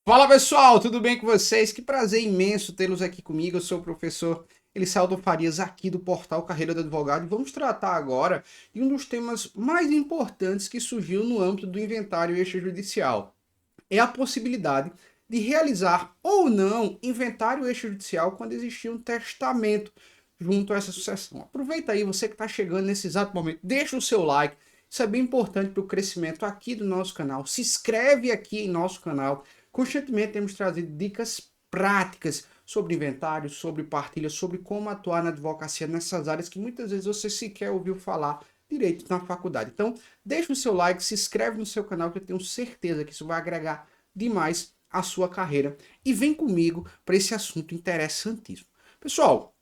Fala pessoal, tudo bem com vocês? Que prazer imenso tê-los aqui comigo. Eu sou o professor Elisaldo Farias, aqui do portal Carreira do Advogado, e vamos tratar agora de um dos temas mais importantes que surgiu no âmbito do inventário extrajudicial. É a possibilidade de realizar ou não inventário extrajudicial quando existir um testamento junto a essa sucessão. Aproveita aí, você que está chegando nesse exato momento, deixa o seu like. Isso é bem importante para o crescimento aqui do nosso canal. Se inscreve aqui em nosso canal. Constantemente temos trazido dicas práticas sobre inventário, sobre partilha, sobre como atuar na advocacia nessas áreas que muitas vezes você sequer ouviu falar direito na faculdade. Então, deixa o seu like, se inscreve no seu canal que eu tenho certeza que isso vai agregar demais a sua carreira. E vem comigo para esse assunto interessantíssimo. Pessoal,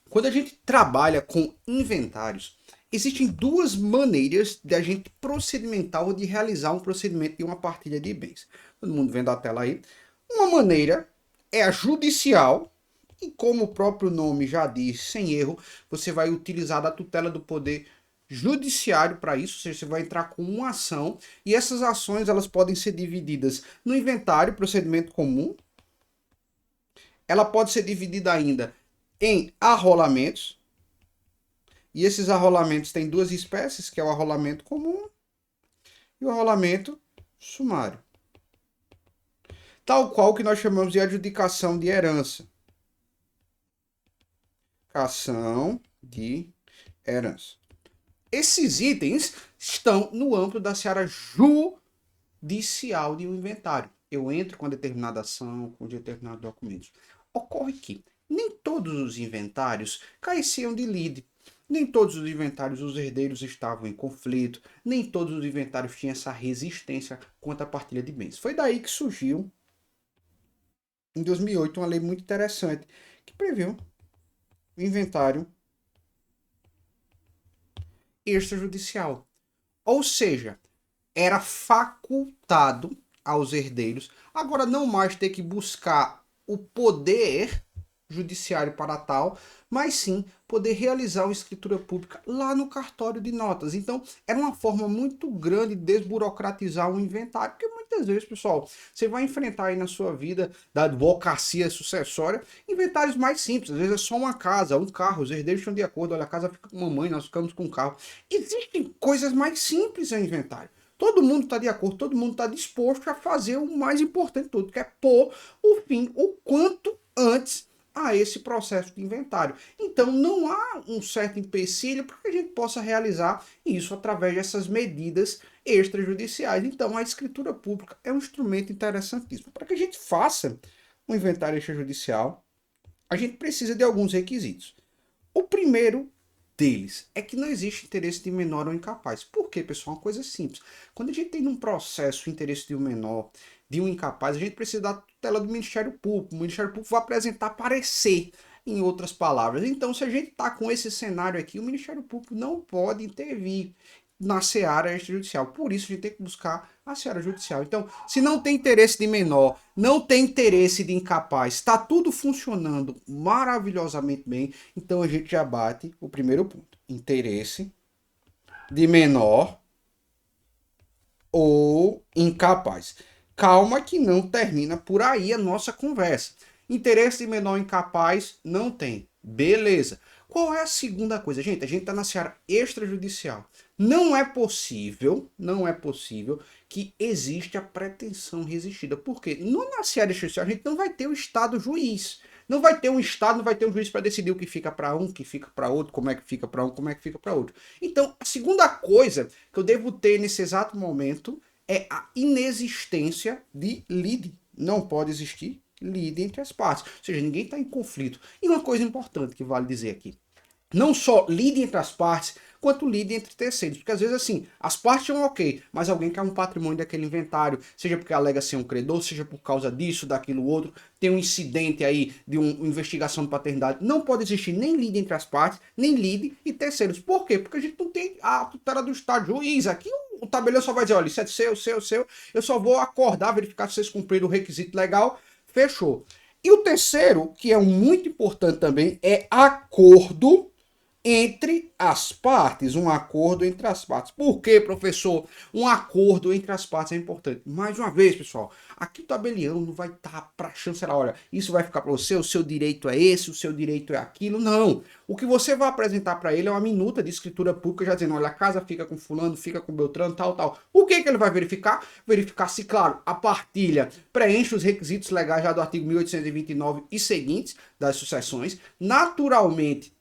quando a gente trabalha com inventários, existem duas maneiras de a gente procedimental ou de realizar um procedimento de uma partilha de bens. Todo mundo vendo a tela aí. Uma maneira é a judicial, e como o próprio nome já diz, sem erro, você vai utilizar da tutela do poder judiciário para isso, ou seja, você vai entrar com uma ação, e essas ações elas podem ser divididas no inventário, procedimento comum, ela pode ser dividida ainda em arrolamentos, e esses arrolamentos têm duas espécies, que é o arrolamento comum e o arrolamento sumário. Tal qual que nós chamamos de adjudicação de herança. Adjudicação de herança. Esses itens estão no âmbito da seara judicial de um inventário. Eu entro com determinada ação, com determinados documentos. Ocorre que nem todos os inventários careciam de lide. Nem todos os inventários os herdeiros estavam em conflito, nem todos os inventários tinham essa resistência quanto à partilha de bens. Foi daí que surgiu, em 2008, uma lei muito interessante que previu o inventário extrajudicial. Ou seja, era facultado aos herdeiros agora não mais ter que buscar o poder judiciário para tal, mas sim poder realizar uma escritura pública lá no cartório de notas. Então, era uma forma muito grande de desburocratizar o inventário, porque muitas vezes, pessoal, você vai enfrentar aí na sua vida da advocacia sucessória inventários mais simples. Às vezes é só uma casa, um carro, os herdeiros estão de acordo, olha, a casa fica com mamãe, nós ficamos com o carro. Existem coisas mais simples em inventário. Todo mundo está de acordo, todo mundo está disposto a fazer o mais importante de tudo, que é pôr o fim o quanto antes a esse processo de inventário. Então não há um certo empecilho para que a gente possa realizar isso através dessas medidas extrajudiciais. Então a escritura pública é um instrumento interessantíssimo. Para que a gente faça um inventário extrajudicial, a gente precisa de alguns requisitos. O primeiro deles é que não existe interesse de menor ou incapaz. Por quê, pessoal? Uma coisa simples. Quando a gente tem num processo o interesse de um menor, de um incapaz, a gente precisa da tutela do Ministério Público. O Ministério Público vai apresentar parecer, em outras palavras. Então, se a gente está com esse cenário aqui, o Ministério Público não pode intervir na seara extrajudicial. Por isso, a gente tem que buscar a seara judicial. Então, se não tem interesse de menor, não tem interesse de incapaz, está tudo funcionando maravilhosamente bem, então a gente já bate o primeiro ponto. Interesse de menor ou incapaz. Calma que não termina por aí a nossa conversa. Interesse de menor ou incapaz não tem. Beleza. Qual é a segunda coisa? Gente, a gente está na seara extrajudicial. Não é possível que exista a pretensão resistida. Por quê? Na seara extrajudicial a gente não vai ter o Estado juiz. Não vai ter um Estado, não vai ter um juiz para decidir o que fica para um, o que fica para outro, como é que fica para um, como é que fica para outro. Então, a segunda coisa que eu devo ter nesse exato momento é a inexistência de lide. Não pode existir lide entre as partes. Ou seja, ninguém está em conflito. E uma coisa importante que vale dizer aqui. Não só lide entre as partes, quanto lide entre terceiros. Porque às vezes assim, as partes são ok, mas alguém quer um patrimônio daquele inventário, seja porque alega ser um credor, seja por causa disso, daquilo outro, tem um incidente aí de uma investigação de paternidade. Não pode existir nem lide entre as partes, nem lide e terceiros. Por quê? Porque a gente não tem a tutela do Estado juiz. Aqui o tabelião só vai dizer, olha, isso é seu, eu só vou acordar, verificar se vocês cumpriram o requisito legal, fechou. E o terceiro, que é muito importante também, é acordo entre as partes, um acordo entre as partes. Por que, professor? Um acordo entre as partes é importante. Mais uma vez, pessoal, aqui o tabelião não vai estar para chancelar, olha, isso vai ficar para você, o seu direito é esse, o seu direito é aquilo. Não. O que você vai apresentar para ele é uma minuta de escritura pública, já dizendo, olha, a casa fica com fulano, fica com Beltrano, tal, tal. O que ele vai verificar? Verificar se, claro, a partilha preenche os requisitos legais já do artigo 1829 e seguintes das sucessões. Naturalmente,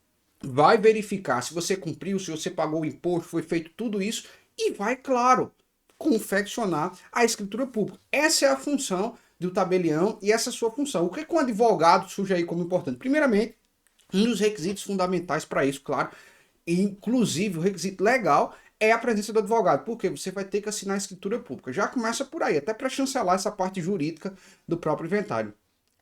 vai verificar se você cumpriu, se você pagou o imposto, foi feito tudo isso e vai, claro, confeccionar a escritura pública. Essa é a função do tabelião e essa é a sua função. O que com o advogado surge aí como importante? Primeiramente, um dos requisitos fundamentais para isso, claro, inclusive o requisito legal, é a presença do advogado, porque você vai ter que assinar a escritura pública. Já começa por aí, até para chancelar essa parte jurídica do próprio inventário.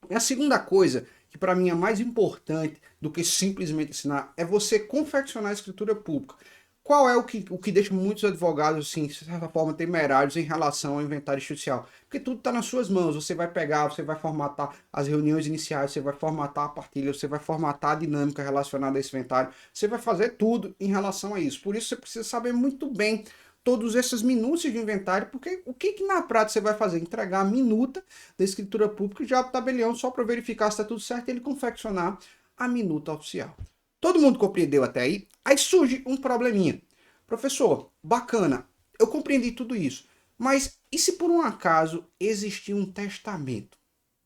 E a segunda coisa, que para mim é mais importante do que simplesmente ensinar, é você confeccionar a escritura pública. Qual é o que deixa muitos advogados, assim, de certa forma, temerários em relação ao inventário judicial? Porque tudo está nas suas mãos. Você vai pegar, você vai formatar as reuniões iniciais, você vai formatar a partilha, você vai formatar a dinâmica relacionada a esse inventário, você vai fazer tudo em relação a isso. Por isso você precisa saber muito bem todas essas minúcias de inventário, porque o que na prática você vai fazer? Entregar a minuta da escritura pública já para o tabelião só para verificar se está tudo certo e ele confeccionar a minuta oficial. Todo mundo compreendeu até aí? Aí surge um probleminha. Professor, bacana, eu compreendi tudo isso, mas e se por um acaso existir um testamento?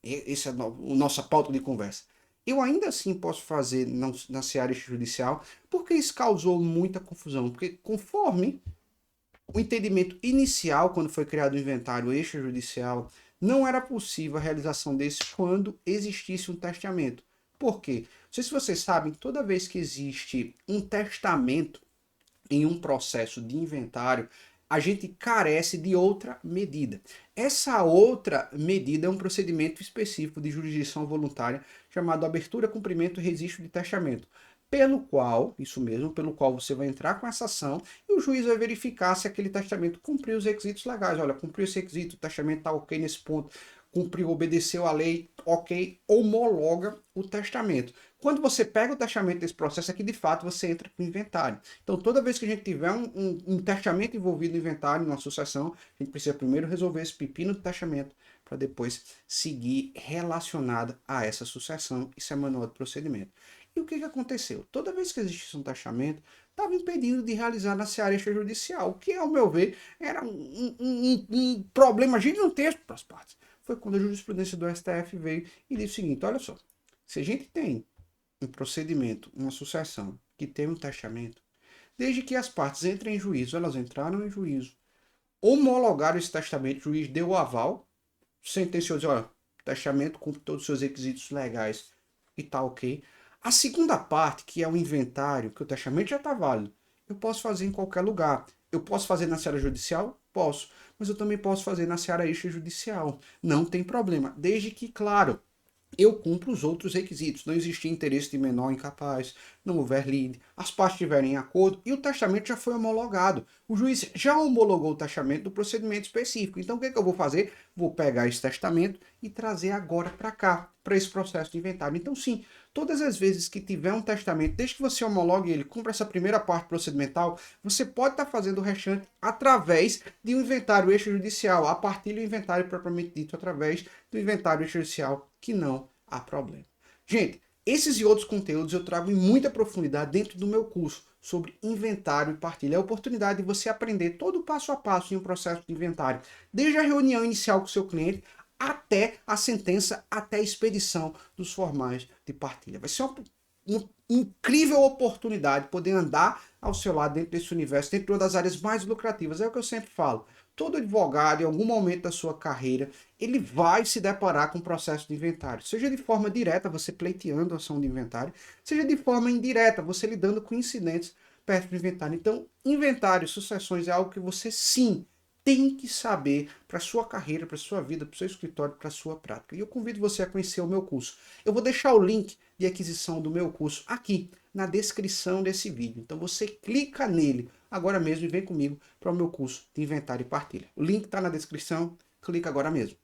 Essa é a nossa pauta de conversa. Eu ainda assim posso fazer na seara judicial, porque isso causou muita confusão. Porque conforme o entendimento inicial, quando foi criado o inventário extrajudicial, não era possível a realização desse quando existisse um testamento. Por quê? Não sei se vocês sabem, toda vez que existe um testamento em um processo de inventário, a gente carece de outra medida. Essa outra medida é um procedimento específico de jurisdição voluntária chamado abertura, cumprimento e registro de testamento, pelo qual, isso mesmo, pelo qual você vai entrar com essa ação e o juiz vai verificar se aquele testamento cumpriu os requisitos legais. Olha, cumpriu esse requisito, o testamento está ok nesse ponto, cumpriu, obedeceu a lei, ok, homologa o testamento. Quando você pega o testamento desse processo aqui, de fato, você entra com o inventário. Então, toda vez que a gente tiver um testamento envolvido no inventário, numa sucessão, a gente precisa primeiro resolver esse pepino do testamento para depois seguir relacionada a essa sucessão. Isso é manual de procedimento. E o que aconteceu? Toda vez que existisse um testamento, estava impedindo de realizar na seara extrajudicial, o que, ao meu ver, era um problema gigantesco para as partes. Foi quando a jurisprudência do STF veio e disse o seguinte, olha só, se a gente tem um procedimento, uma sucessão, que tem um testamento, desde que as partes entrem em juízo, elas entraram em juízo, homologaram esse testamento, o juiz deu o aval, sentenciou, diz, olha, o testamento cumpre todos os seus requisitos legais e tá ok. A segunda parte, que é o inventário, que o testamento já está válido, eu posso fazer em qualquer lugar. Eu posso fazer na seara judicial? Posso. Mas eu também posso fazer na seara extrajudicial. Não tem problema. Desde que, claro, eu cumpro os outros requisitos. Não existir interesse de menor incapaz, não houver lide, as partes estiverem em acordo e o testamento já foi homologado. O juiz já homologou o testamento do procedimento específico. Então o que eu vou fazer? Vou pegar esse testamento e trazer agora para cá, para esse processo de inventário. Então sim, todas as vezes que tiver um testamento, desde que você homologue ele, cumpra essa primeira parte procedimental, você pode estar fazendo o restante através de um inventário extrajudicial, a partir do inventário propriamente dito, através do inventário extrajudicial, que não há problema. Gente, esses e outros conteúdos eu trago em muita profundidade dentro do meu curso sobre inventário e partilha. É a oportunidade de você aprender todo o passo a passo em um processo de inventário, desde a reunião inicial com o seu cliente até a sentença, até a expedição dos formais de partilha. Vai ser uma incrível oportunidade poder andar ao seu lado dentro desse universo, dentro de uma das áreas mais lucrativas. É o que eu sempre falo. Todo advogado, em algum momento da sua carreira, ele vai se deparar com o processo de inventário. Seja de forma direta, você pleiteando a ação de inventário, seja de forma indireta, você lidando com incidentes perto do inventário. Então, inventário, sucessões é algo que você sim tem que saber para sua carreira, para sua vida, para o seu escritório, para a sua prática. E eu convido você a conhecer o meu curso. Eu vou deixar o link de aquisição do meu curso aqui na descrição desse vídeo. Então você clica nele agora mesmo e vem comigo para o meu curso de inventário e partilha. O link está na descrição, clica agora mesmo.